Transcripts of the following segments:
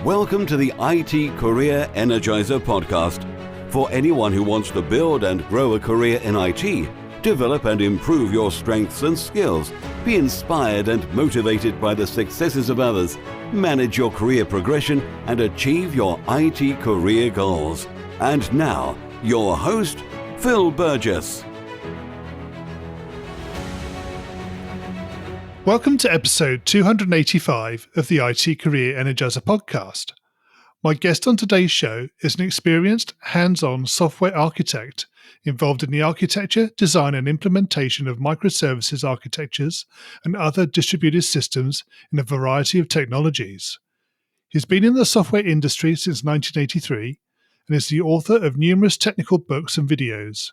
Welcome to the IT Career Energizer podcast. For anyone who wants to build and grow a career in IT, develop and improve your strengths and skills, be inspired and motivated by the successes of others, manage your career progression, and achieve your IT career goals. And now, your host, Phil Burgess. Welcome to episode 285 of the IT Career Energizer podcast. My guest on today's show is an experienced, hands-on software architect involved in the architecture, design and implementation of microservices architectures and other distributed systems in a variety of technologies. He's been in the software industry since 1983 and is the author of numerous technical books and videos.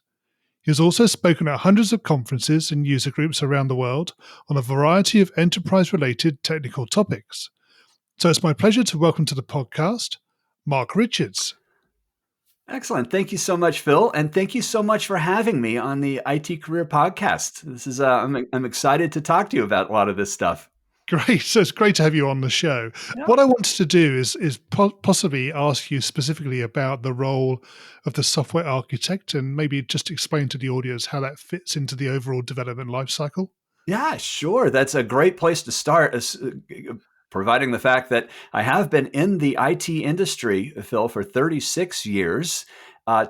He has also spoken at hundreds of conferences and user groups around the world on a variety of enterprise-related technical topics. So it's my pleasure to welcome to the podcast, Mark Richards. Excellent. Thank you so much, Phil. And thank you so much for having me on the IT Career Podcast. This is I'm excited to talk to you about a lot of this stuff. Great. So it's great to have you on the show. Yeah. What I wanted to do is possibly ask you specifically about the role of the software architect and maybe just explain to the audience how that fits into the overall development lifecycle. Yeah, sure. That's a great place to start, providing the fact that I have been in the IT industry, Phil, for 36 years,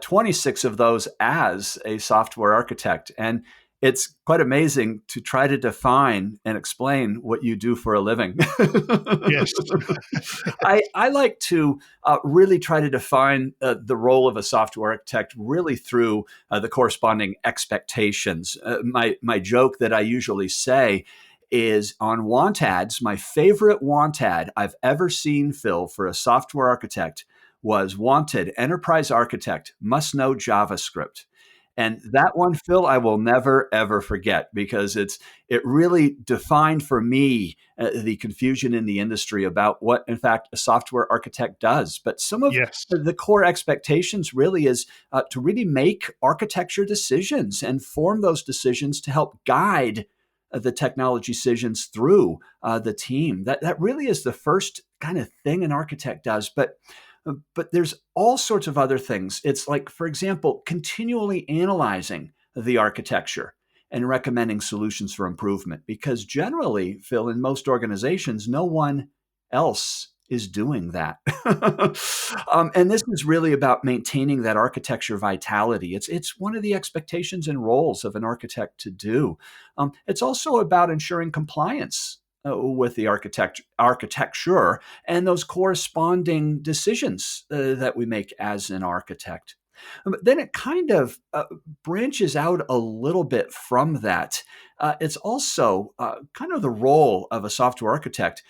26 of those as a software architect. And it's quite amazing to try to define and explain what you do for a living. Yes. I like to really try to define the role of a software architect really through the corresponding expectations. My joke that I usually say is on want ads, my favorite want ad I've ever seen, Phil, for a software architect was wanted enterprise architect, must know JavaScript. And that one, Phil, I will never, ever forget because it really defined for me the confusion in the industry about what, in fact, a software architect does. But some of the core expectations really is to really make architecture decisions and form those decisions to help guide the technology decisions through the team. That really is the first kind of thing an architect does. But there's all sorts of other things. It's like, for example, continually analyzing the architecture and recommending solutions for improvement. Because generally, Phil, in most organizations, no one else is doing that. And this is really about maintaining that architecture vitality. It's one of the expectations and roles of an architect to do. It's also about ensuring compliance with the architecture and those corresponding decisions that we make as an architect. But then it kind of branches out a little bit from that. It's also kind of the role of a software architect,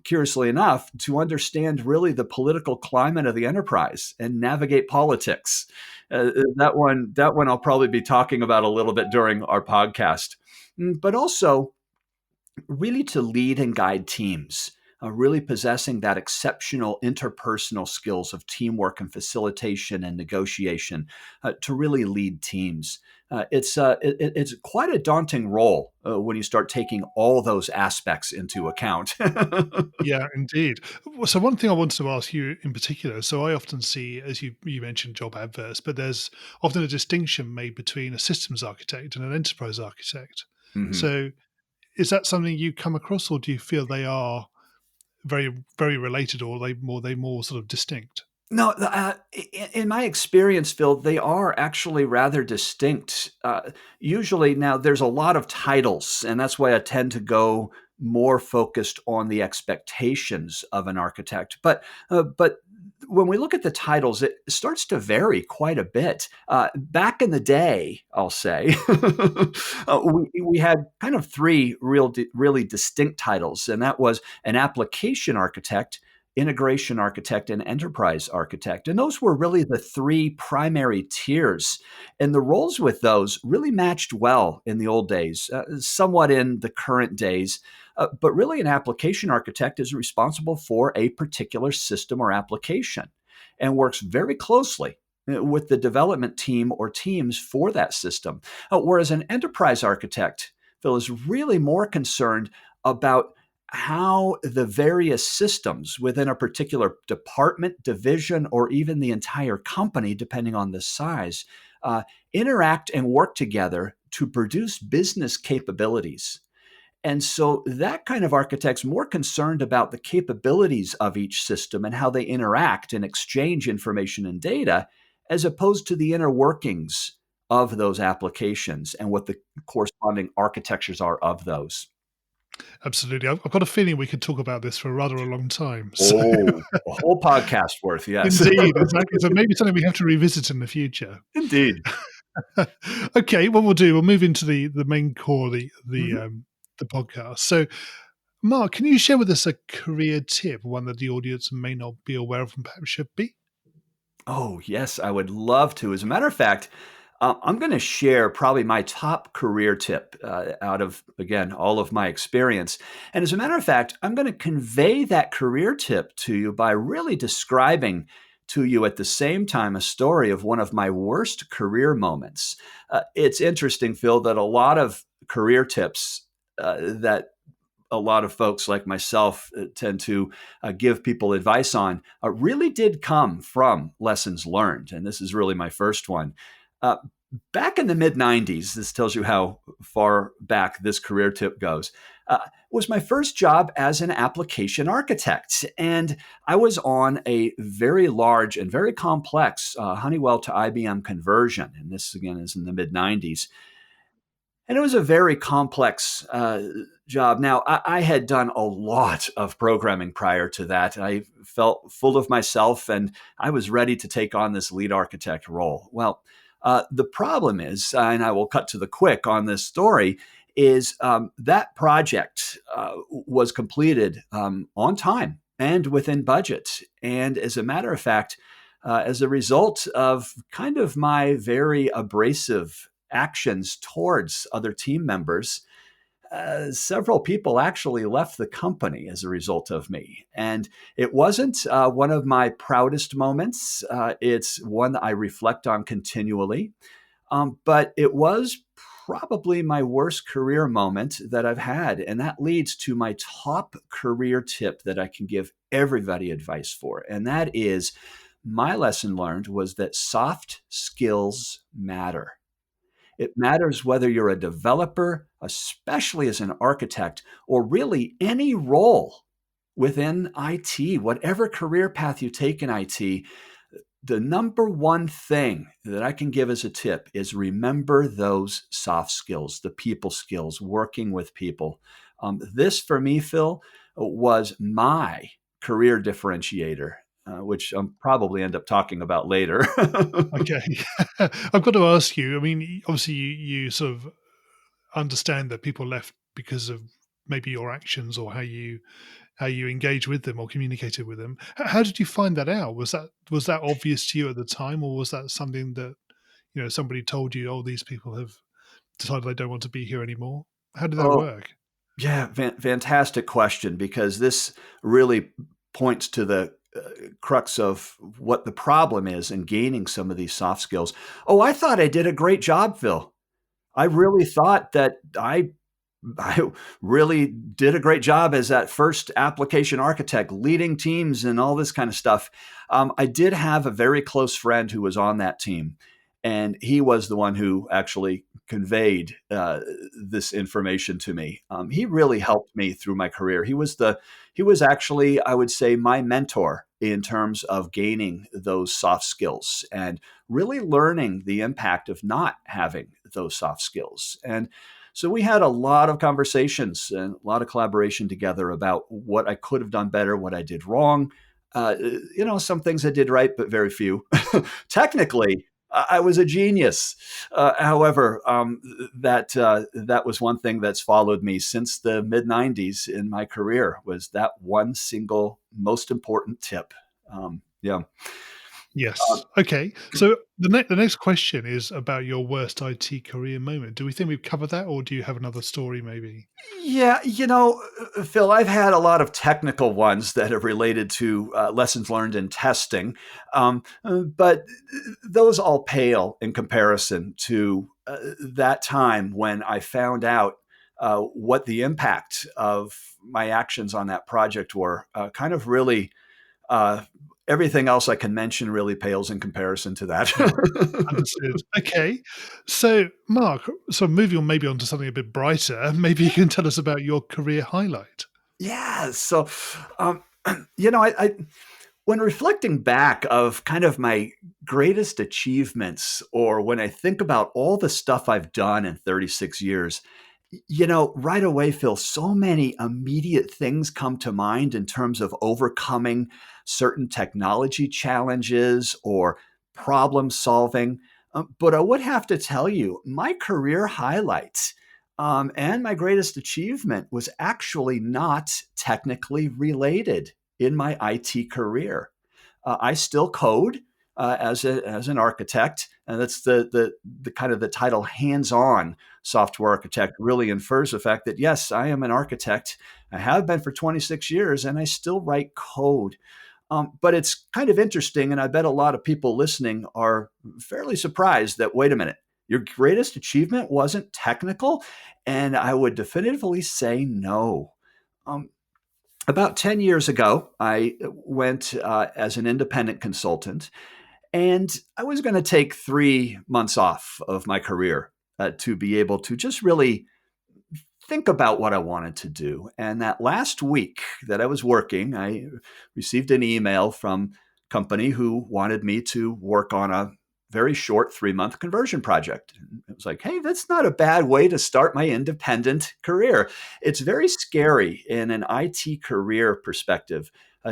curiously enough, to understand really the political climate of the enterprise and navigate politics. That one I'll probably be talking about a little bit during our podcast. But also, really to lead and guide teams, really possessing that exceptional interpersonal skills of teamwork and facilitation and negotiation to really lead teams. It's quite a daunting role when you start taking all those aspects into account. Yeah, indeed. So one thing I wanted to ask you in particular, so I often see, as you mentioned, job adverts, but there's often a distinction made between a systems architect and an enterprise architect. Mm-hmm. So is that something you come across, or do you feel they are very, very related, or are they more sort of distinct? No, in my experience, Phil, they are actually rather distinct. Usually now there's a lot of titles, and that's why I tend to go more focused on the expectations of an architect. But when we look at the titles, it starts to vary quite a bit. Back in the day, I'll say, we had kind of three really distinct titles, and that was an application architect, integration architect, and enterprise architect. And those were really the three primary tiers. And the roles with those really matched well in the old days, somewhat in the current days. But really, an application architect is responsible for a particular system or application and works very closely with the development team or teams for that system. Whereas an enterprise architect, Phil, is really more concerned about how the various systems within a particular department, division, or even the entire company, depending on the size, interact and work together to produce business capabilities. And so that kind of architect's more concerned about the capabilities of each system and how they interact and exchange information and data, as opposed to the inner workings of those applications and what the corresponding architectures are of those. Absolutely. I've got a feeling we could talk about this for rather a long time. So, Oh, a whole podcast worth, yes. indeed, exactly. So maybe something we have to revisit in the future. Indeed. Okay, what we'll do, we'll move into the main core, Mhm. the podcast. So, Mark, can you share with us a career tip, one that the audience may not be aware of and perhaps should be? Oh, yes, I would love to. As a matter of fact, I'm going to share probably my top career tip out of, again, all of my experience. And as a matter of fact, I'm going to convey that career tip to you by really describing to you at the same time a story of one of my worst career moments. It's interesting, Phil, that a lot of career tips that a lot of folks like myself tend to give people advice on really did come from lessons learned. And this is really my first one. Uh, Back in the mid 90s, this tells you how far back this career tip goes, was my first job as an application architect. And I was on a very large and very complex Honeywell to IBM conversion. And this, again, is in the mid 90s. And it was a very complex job. Now, I had done a lot of programming prior to that. I felt full of myself and I was ready to take on this lead architect role. Well, the problem is, and I will cut to the quick on this story, is that project was completed on time and within budget. And as a matter of fact, as a result of kind of my very abrasive actions towards other team members, several people actually left the company as a result of me. And it wasn't one of my proudest moments. It's one that I reflect on continually. But it was probably my worst career moment that I've had. And that leads to my top career tip that I can give everybody advice for. And that is, my lesson learned was that soft skills matter. It matters whether you're a developer, especially as an architect, or really any role within IT, whatever career path you take in IT. The number one thing that I can give as a tip is remember those soft skills, the people skills, working with people. This, for me, Phil, was my career differentiator, which I'll probably end up talking about later. Okay. I've got to ask you, I mean, obviously you sort of understand that people left because of maybe your actions or how you engage with them or communicated with them. How did you find that out? Was that obvious to you at the time, or was that something that somebody told you? Oh, these people have decided they don't want to be here anymore. How did that Oh, work? yeah, fantastic question, because this really points to the crux of what the problem is in gaining some of these soft skills. Oh, I thought I did a great job, Phil. I really thought that I really did a great job as that first application architect, leading teams and all this kind of stuff. I did have a very close friend who was on that team, and he was the one who actually conveyed this information to me. He really helped me through my career. He was actually, I would say, my mentor in terms of gaining those soft skills and really learning the impact of not having those soft skills. And so we had a lot of conversations and a lot of collaboration together about what I could have done better, what I did wrong. Some things I did right, but very few. Technically, I was a genius. However, that was one thing that's followed me since the mid '90s in my career, was that one single most important tip. Yeah. Yes. Okay. So the next question is about your worst IT career moment. Do we think we've covered that, or do you have another story maybe? Yeah, Phil, I've had a lot of technical ones that have related to lessons learned in testing, but those all pale in comparison to that time when I found out what the impact of my actions on that project were, kind of really uh, everything else I can mention really pales in comparison to that. Yeah. Understood. Okay. So, Mark, so moving on maybe onto something a bit brighter, maybe you can tell us about your career highlight. Yeah. So, um, I when reflecting back of kind of my greatest achievements, or when I think about all the stuff I've done in 36 years, right away, Phil, so many immediate things come to mind in terms of overcoming certain technology challenges or problem solving. But I would have to tell you, my career highlights and my greatest achievement was actually not technically related in my IT career. I still code as an architect, and that's the kind of the title hands-on software architect really infers the fact that yes, I am an architect. I have been for 26 years, and I still write code. But it's kind of interesting, and I bet a lot of people listening are fairly surprised that wait a minute, your greatest achievement wasn't technical, and I would definitively say no. Um, about 10 years ago, I went as an independent consultant, and I was going to take 3 months off of my career to be able to just really think about what I wanted to do. And that last week that I was working, I received an email from a company who wanted me to work on a very short 3-month conversion project. And it was like, hey, that's not a bad way to start my independent career. It's very scary in an IT career perspective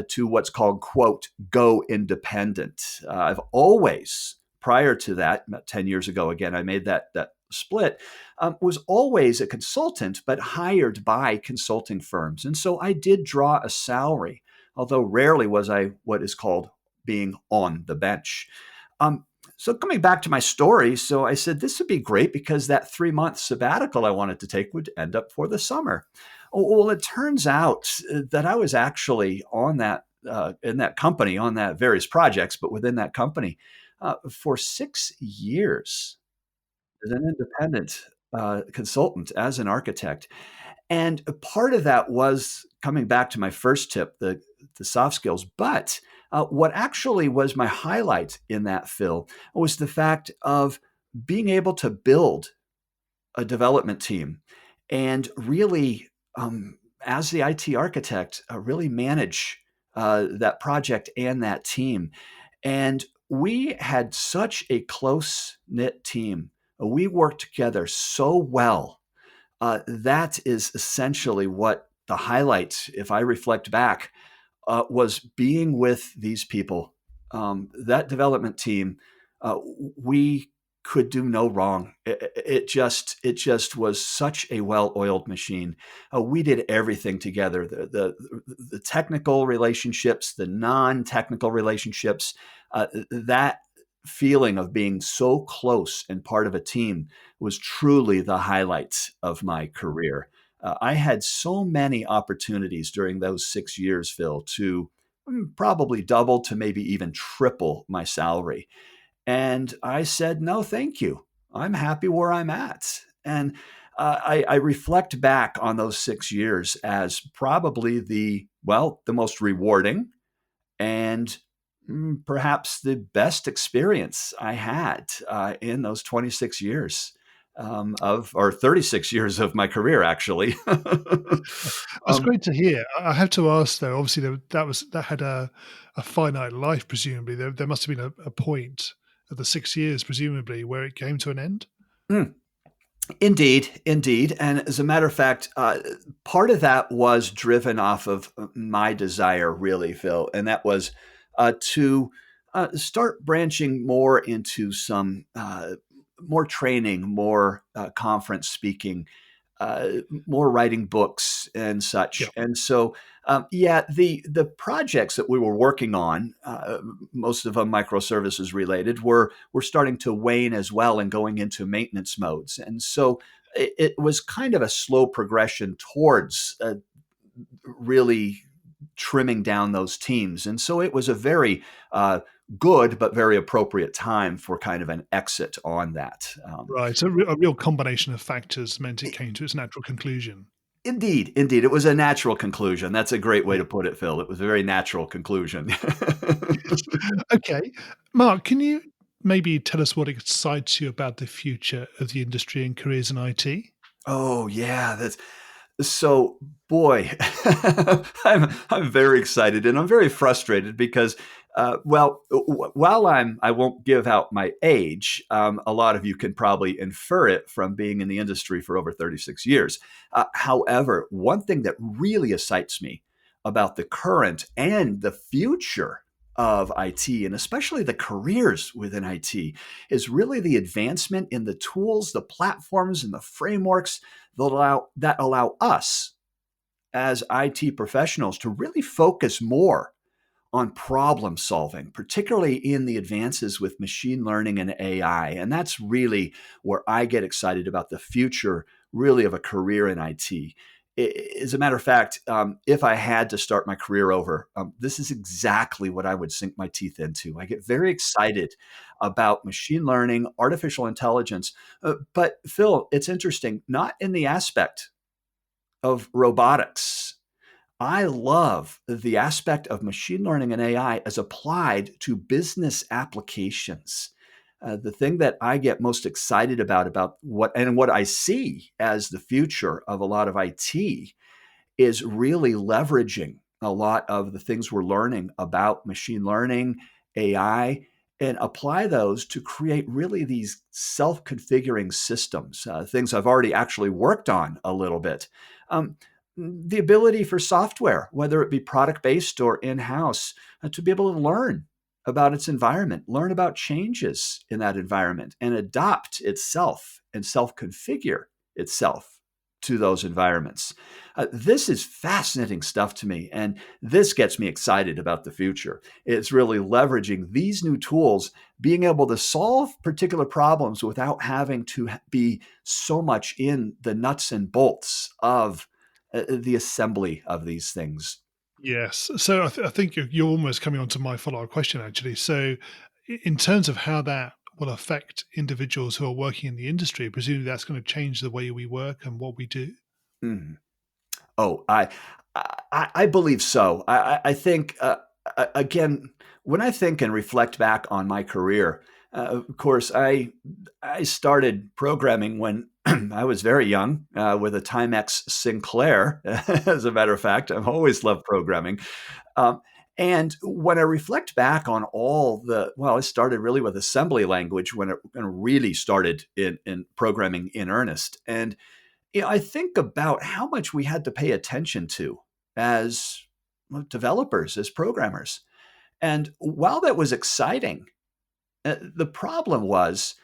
to what's called, quote, go independent. I've always, prior to that, about 10 years ago, again, I made that split, was always a consultant, but hired by consulting firms. And so I did draw a salary, although rarely was I what is called being on the bench. So coming back to my story, so I said this would be great because that 3-month sabbatical I wanted to take would end up for the summer. Well, it turns out that I was actually on that in that company on that various projects, but within that company for 6 years as an independent consultant, as an architect. And a part of that was coming back to my first tip, the soft skills. But what actually was my highlight in that, Phil, was the fact of being able to build a development team and really, as the IT architect, really manage that project and that team. And we had such a close knit team. We worked together so well. That is essentially what the highlight, if I reflect back, was being with these people. That development team, we could do no wrong. It just was such a well-oiled machine. We did everything together: the technical relationships, the non-technical relationships. That feeling of being so close and part of a team was truly the highlight of my career. I had so many opportunities during those 6 years, Phil, to probably double to maybe even triple my salary. And I said, no, thank you. I'm happy where I'm at. And I reflect back on those 6 years as probably the most rewarding and perhaps the best experience I had in those 26 years or 36 years of my career, actually. That's um, great to hear. I have to ask though, obviously that had a finite life, presumably. There must have been a point at the 6 years, presumably, where it came to an end. mm, Indeed, indeed. And as a matter of fact, part of that was driven off of my desire, really, Phil, and that was to start branching more into some more training, more conference speaking, more writing books and Yeah. such. And so, yeah, the projects that we were working on, most of them microservices related, were starting to wane as well and going into maintenance modes. And so, it was kind of a slow progression towards really trimming down those teams. And so it was a very good but very appropriate time for kind of an exit on that. Right. So a real combination of factors meant it came to its natural conclusion. Indeed, indeed. It was a natural conclusion. That's a great way Yeah. to put it, Phil. It was a very natural conclusion. Okay. Mark, can you maybe tell us what excites you about the future of the industry and careers in IT? Oh, yeah, that's so boy, I'm very excited and I'm very frustrated because, while I won't give out my age, a lot of you can probably infer it from being in the industry for over 36 years. However, one thing that really excites me about the current and the future of IT, and especially the careers within IT, is really the advancement in the tools, the platforms, and the frameworks that allow us as IT professionals to really focus more on problem solving, particularly in the advances with machine learning and AI. And that's really where I get excited about the future, really, of a career in IT. As a matter of fact, if I had to start my career over, this is exactly what I would sink my teeth into. I get very excited about machine learning, artificial intelligence. But Phil, it's interesting, not in the aspect of robotics. I love the aspect of machine learning and AI as applied to business applications. The thing that I get most excited about what I see as the future of a lot of IT is really leveraging a lot of the things we're learning about machine learning, AI, and apply those to create really these self-configuring systems, things I've already actually worked on a little bit. Um, the ability for software, whether it be product-based or in-house, to be able to learn about its environment, learn about changes in that environment, and adopt itself and self-configure itself to those environments. This is fascinating stuff to me, and this gets me excited about the future. It's really leveraging these new tools, being able to solve particular problems without having to be so much in the nuts and bolts of the assembly of these things. Yes. So I think you're almost coming on to my follow-up question, actually. So, in terms of how that will affect individuals who are working in the industry, presumably that's going to change the way we work and what we do. Mhm. Oh, I believe so. I think again, when I think and reflect back on my career, of course, I started programming when I was very young with a Timex Sinclair. As a matter of fact, I've always loved programming. Um, and when I reflect back on I started really with assembly language when it really started in programming in earnest. And I think about how much we had to pay attention to as developers, as programmers. And while that was exciting, the problem was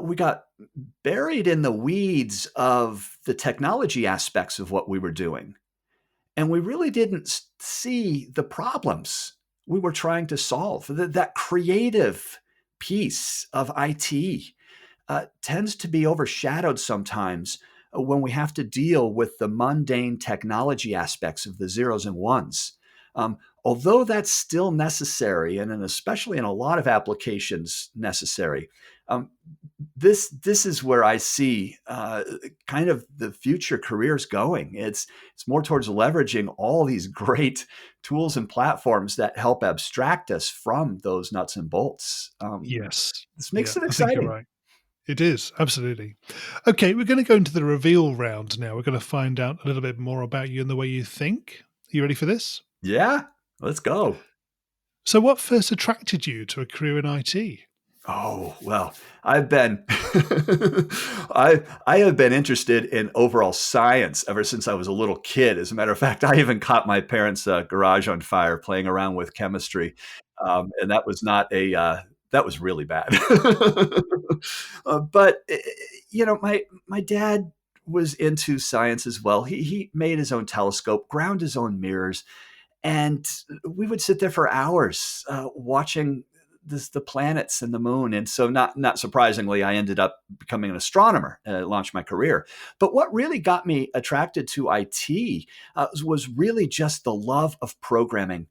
we got buried in the weeds of the technology aspects of what we were doing. And we really didn't see the problems we were trying to solve. That creative piece of IT tends to be overshadowed sometimes when we have to deal with the mundane technology aspects of the zeros and ones. Although that's still necessary, and especially in a lot of applications necessary, um, this is where I see kind of the future careers going. It's more towards leveraging all these great tools and platforms that help abstract us from those nuts and bolts. Yes. This Yeah, makes it I think you're exciting. right. It is, absolutely. Okay, we're going to go into the reveal round now. We're going to find out a little bit more about you and the way you think. Are you ready for this? Yeah, let's go. So, what first attracted you to a career in IT? Oh, well, I've been I have been interested in overall science ever since I was a little kid. As a matter of fact, I even caught my parents' garage on fire playing around with chemistry, and that was not that was really bad. But my dad was into science as well. He made his own telescope, ground his own mirrors, and we would sit there for hours watching the planets and the moon. And so, not surprisingly, I ended up becoming an astronomer, launched my career. But what really got me attracted to IT was really just the love of programming.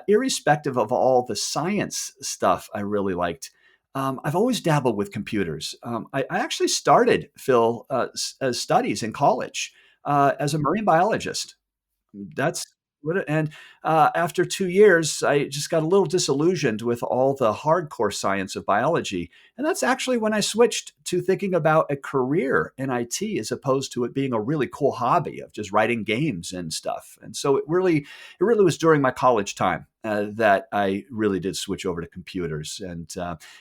irrespective of all the science stuff I really liked. I've always dabbled with computers. I actually started, Phil, studies in college as a marine biologist. That's and after 2 years, I just got a little disillusioned with all the hardcore science of biology. And that's actually when I switched to thinking about a career in IT as opposed to it being a really cool hobby of just writing games and stuff. And so it really was during my college time that I really did switch over to computers. And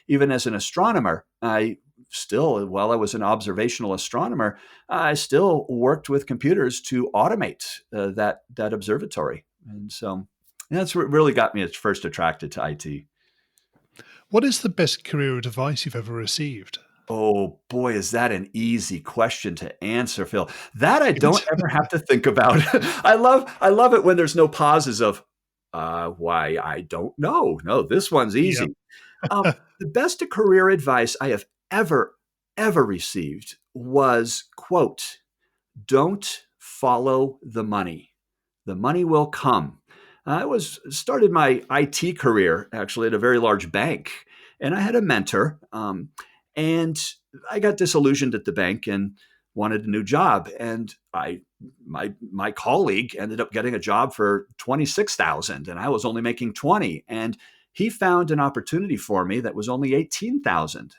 even as an astronomer, while I was an observational astronomer, I still worked with computers to automate that observatory, and so that's what really got me at first attracted to IT. What is the best career advice you've ever received? Oh boy, is that an easy question to answer, Phil? That I don't Good. ever have to think about. I love it when there's no pauses of why I don't know. No, this one's Yeah. easy. The best career advice I have ever received was, quote, "Don't follow the money. The money will come." I was started my IT career actually at a very large bank, and I had a mentor, and I got disillusioned at the bank and wanted a new job. And my colleague ended up getting a job for 26,000, and I was only making 20. And he found an opportunity for me that was only 18,000.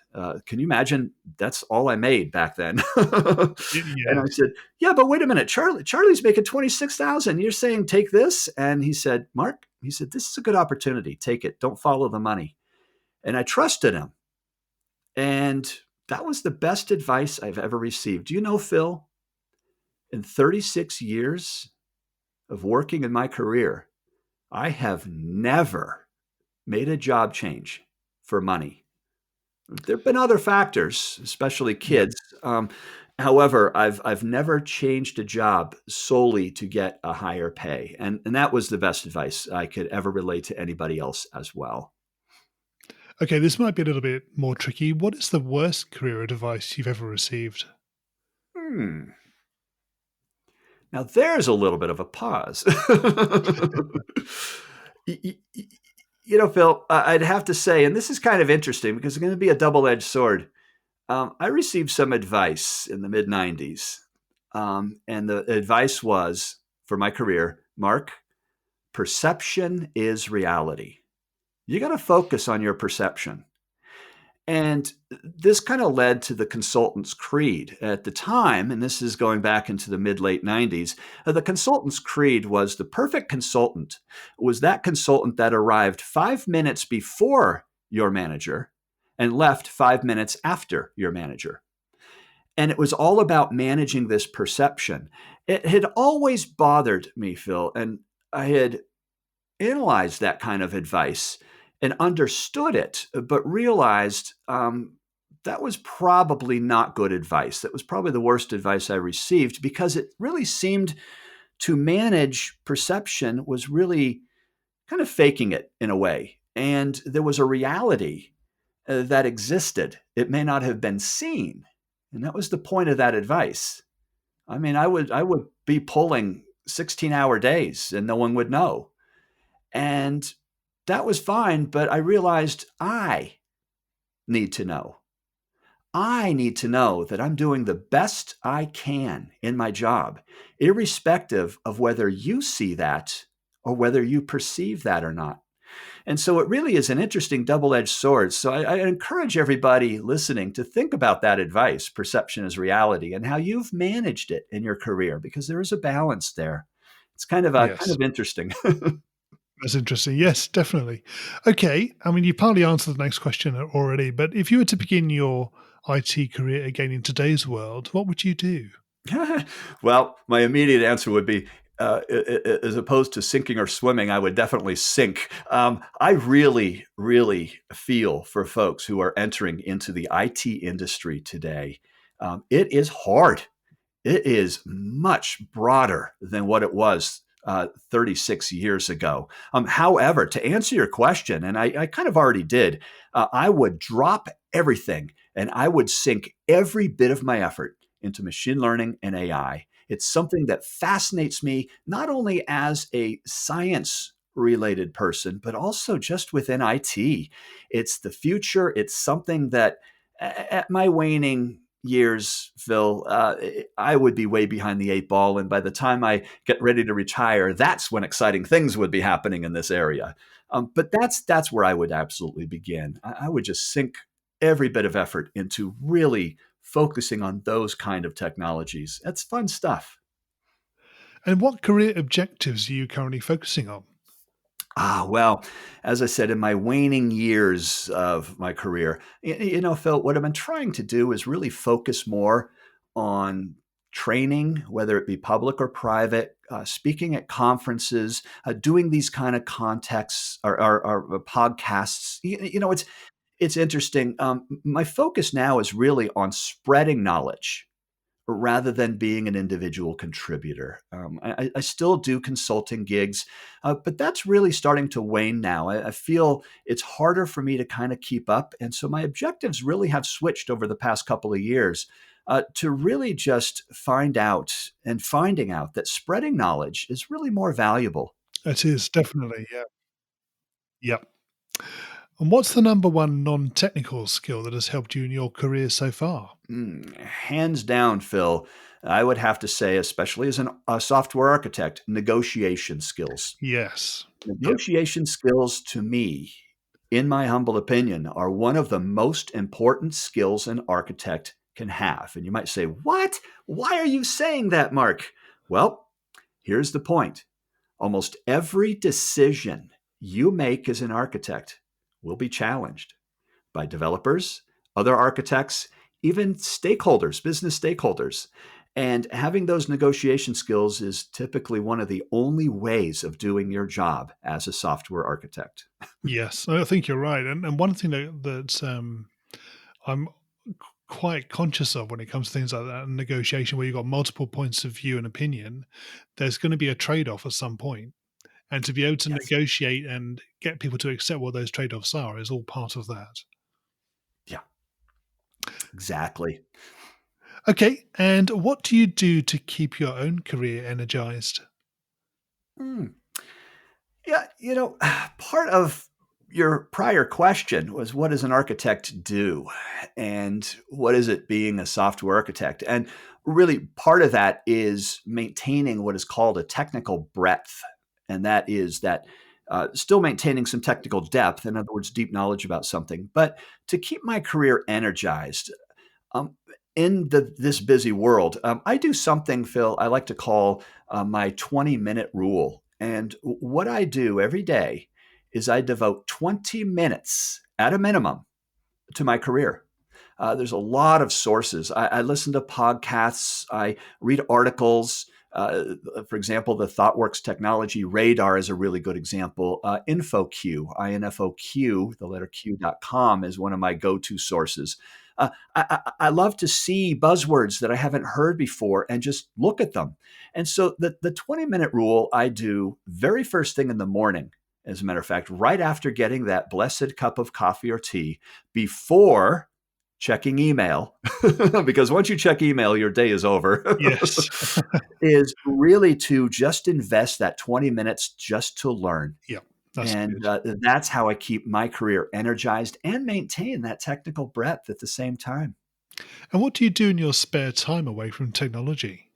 Can you imagine? That's all I made back then. And Yeah. I said, "Yeah, but wait a minute, Charlie's making 26,000. You're saying take this?" And he said, "Mark," he said, "this is a good opportunity. Take it. Don't follow the money." And I trusted him. And that was the best advice I've ever received. Do you know, Phil, in 36 years of working in my career, I have never made a job change for money. There have been other factors, especially Yeah. kids. However, I've never changed a job solely to get a higher pay, and that was the best advice I could ever relate to anybody else as well. Okay, this might be a little bit more tricky. What is the worst career advice you've ever received? Hmm. Now there's a little bit of a pause. Y- y- y- Phil, I'd have to say, and this is kind of interesting because it's going to be a double-edged sword. I received some advice in the mid 90s. And the advice was for my career, Mark, perception is reality. You got to focus on your perception. And this kind of led to the consultant's creed at the time. And this is going back into the mid late 90s. The consultant's creed was the perfect consultant was that consultant that arrived 5 minutes before your manager and left 5 minutes after your manager. And it was all about managing this perception. It had always bothered me, Phil, and I had analyzed that kind of advice and understood it, but realized that was probably not good advice. That was probably the worst advice I received because it really seemed to manage perception was really kind of faking it in a way. And there was a reality that existed. It may not have been seen. And that was the point of that advice. I mean, I would be pulling 16-hour days and no one would know. And that was fine, but I realized I need to know. I need to know that I'm doing the best I can in my job, irrespective of whether you see that or whether you perceive that or not. And so it really is an interesting double edged sword. So I encourage everybody listening to think about that advice, perception is reality, and how you've managed it in your career, because there is a balance there. It's kind Yes. of interesting. That's interesting. Yes, definitely. Okay. I mean, you partly answered the next question already, but if you were to begin your IT career again in today's world, what would you do? Well, my immediate answer would be, as opposed to sinking or swimming, I would definitely sink. I really, really feel for folks who are entering into the IT industry today. It is hard. It is much broader than what it was 36 years ago. However, to answer your question, and I kind of already did, I would drop everything and I would sink every bit of my effort into machine learning and AI. It's something that fascinates me, not only as a science related person, but also just within IT. It's the future. It's something that at my waning years, Phil, I would be way behind the eight ball. And by the time I get ready to retire, that's when exciting things would be happening in this area. But that's where I would absolutely begin. I would just sink every bit of effort into really focusing on those kind of technologies. That's fun stuff. And what career objectives are you currently focusing on? Well, as I said, in my waning years of my career, Phil, what I've been trying to do is really focus more on training, whether it be public or private, speaking at conferences, doing these kind of contexts or podcasts. It's interesting. My focus now is really on spreading knowledge rather than being an individual contributor. I still do consulting gigs, but that's really starting to wane now. I feel it's harder for me to kind of keep up. And so my objectives really have switched over the past couple of years to really just finding out that spreading knowledge is really more valuable. It is definitely, yeah. Yep. And what's the number one non-technical skill that has helped you in your career so far? Hands down, Phil, I would have to say, especially as a software architect, negotiation skills. Yes. Yep. Negotiation skills, to me, in my humble opinion, are one of the most important skills an architect can have. And you might say, what? Why are you saying that, Mark? Well, here's the point. Almost every decision you make as an architect will be challenged by developers, other architects, even stakeholders, business stakeholders. And having those negotiation skills is typically one of the only ways of doing your job as a software architect. Yes, I think you're right. And one thing that I'm quite conscious of when it comes to things like that, and negotiation, where you've got multiple points of view and opinion, there's going to be a trade-off at some point. And to be able to Yes. negotiate and get people to accept what those trade-offs are is all part of that. Yeah, exactly. Okay, and what do you do to keep your own career energized? Hmm. Yeah, part of your prior question was, what does an architect do? And what is it being a software architect? And really, part of that is maintaining what is called a technical breadth. And that is that still maintaining some technical depth, in other words, deep knowledge about something, but to keep my career energized. Um, in this busy world, I do something, Phil, I like to call my 20-minute rule. And what I do every day is I devote 20 minutes at a minimum to my career. There's a lot of sources. I listen to podcasts, I read articles. For example, the ThoughtWorks technology radar is a really good example. InfoQ, the letter Q.com is one of my go-to sources. I love to see buzzwords that I haven't heard before and just look at them. And so the 20-minute rule I do very first thing in the morning, as a matter of fact, right after getting that blessed cup of coffee or tea, before checking email, because once you check email, your day is over, Yes. is really to just invest that 20 minutes just to learn. Yeah, that's And good. that's how I keep my career energized and maintain that technical breadth at the same time. And what do you do in your spare time away from technology?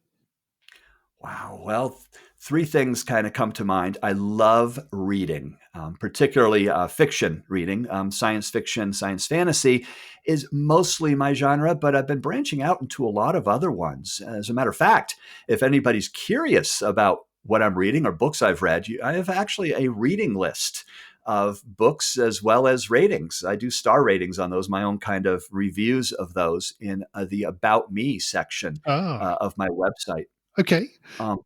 Wow. Well, three things kind of come to mind. I love reading, particularly fiction reading. Science fiction, science fantasy is mostly my genre, but I've been branching out into a lot of other ones. As a matter of fact, if anybody's curious about what I'm reading or books I've read, I have actually a reading list of books as well as ratings. I do star ratings on those, my own kind of reviews of those in the About Me section Ah, of my website. okay. Um,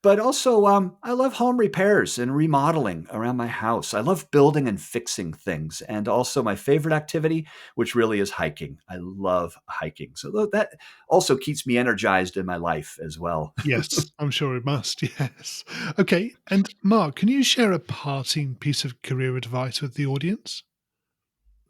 but also, I love home repairs and remodeling around my house. I love building and fixing things. And also, my favorite activity, which really is hiking. I love hiking. So that also keeps me energized in my life as well. Yes, I'm sure it must. Yes. Okay. And Mark, can you share a parting piece of career advice with the audience?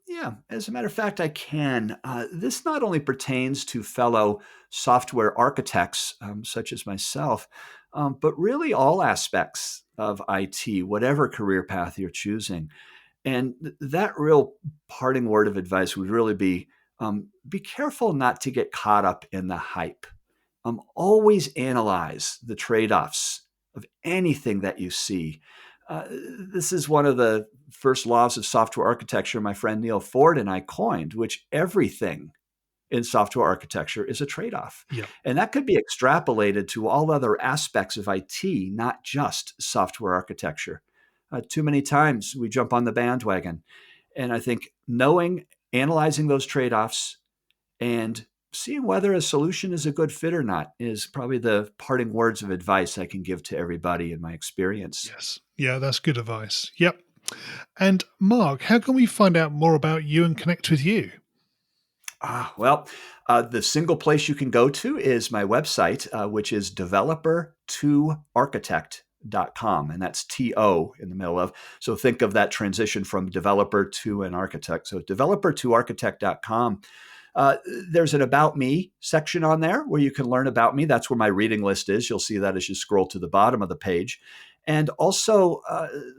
Yeah, as a matter of fact, I can. This not only pertains to fellow software architects such as myself, but really all aspects of IT, whatever career path you're choosing. And that real parting word of advice would really be careful not to get caught up in the hype. Always analyze the trade-offs of anything that you see. This is one of the first laws of software architecture my friend Neil Ford and I coined, which everything in software architecture is a trade-off. Yeah. And that could be extrapolated to all other aspects of IT, not just software architecture. Too many times we jump on the bandwagon. And I think analyzing those trade-offs and seeing whether a solution is a good fit or not is probably the parting words of advice I can give to everybody in my experience. Yes. Yeah, that's good advice. Yep. And Mark, how can we find out more about you and connect with you? The single place you can go to is my website, which is developer2architect.com, and that's TO in the middle of. So think of that transition from developer to an architect. So developer2architect.com. There's an About Me section on there where you can learn about me. That's where my reading list is. You'll see that as you scroll to the bottom of the page. And also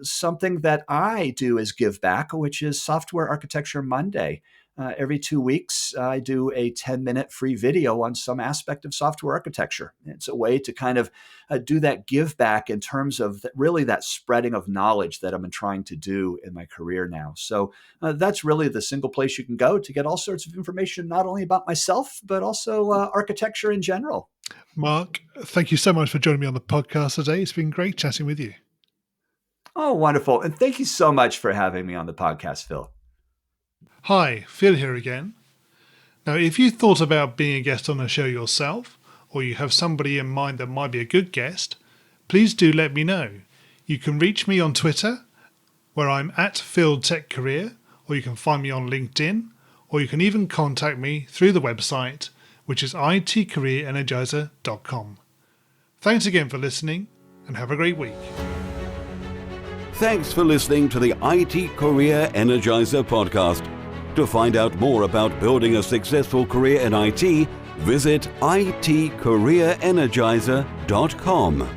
something that I do is give back, which is Software Architecture Monday. Every 2 weeks, I do a 10-minute free video on some aspect of software architecture. It's a way to kind of do that give back in terms of really that spreading of knowledge that I've been trying to do in my career now. So that's really the single place you can go to get all sorts of information, not only about myself, but also architecture in general. Mark, thank you so much for joining me on the podcast today. It's been great chatting with you. Oh, wonderful. And thank you so much for having me on the podcast, Phil. Hi, Phil here again. Now, if you thought about being a guest on the show yourself, or you have somebody in mind that might be a good guest, please do let me know. You can reach me on Twitter, where I'm at PhilTechCareer, or you can find me on LinkedIn, or you can even contact me through the website, which is itcareerenergizer.com. Thanks again for listening, and have a great week. Thanks for listening to the IT Career Energizer podcast. To find out more about building a successful career in IT, visit itcareerenergizer.com.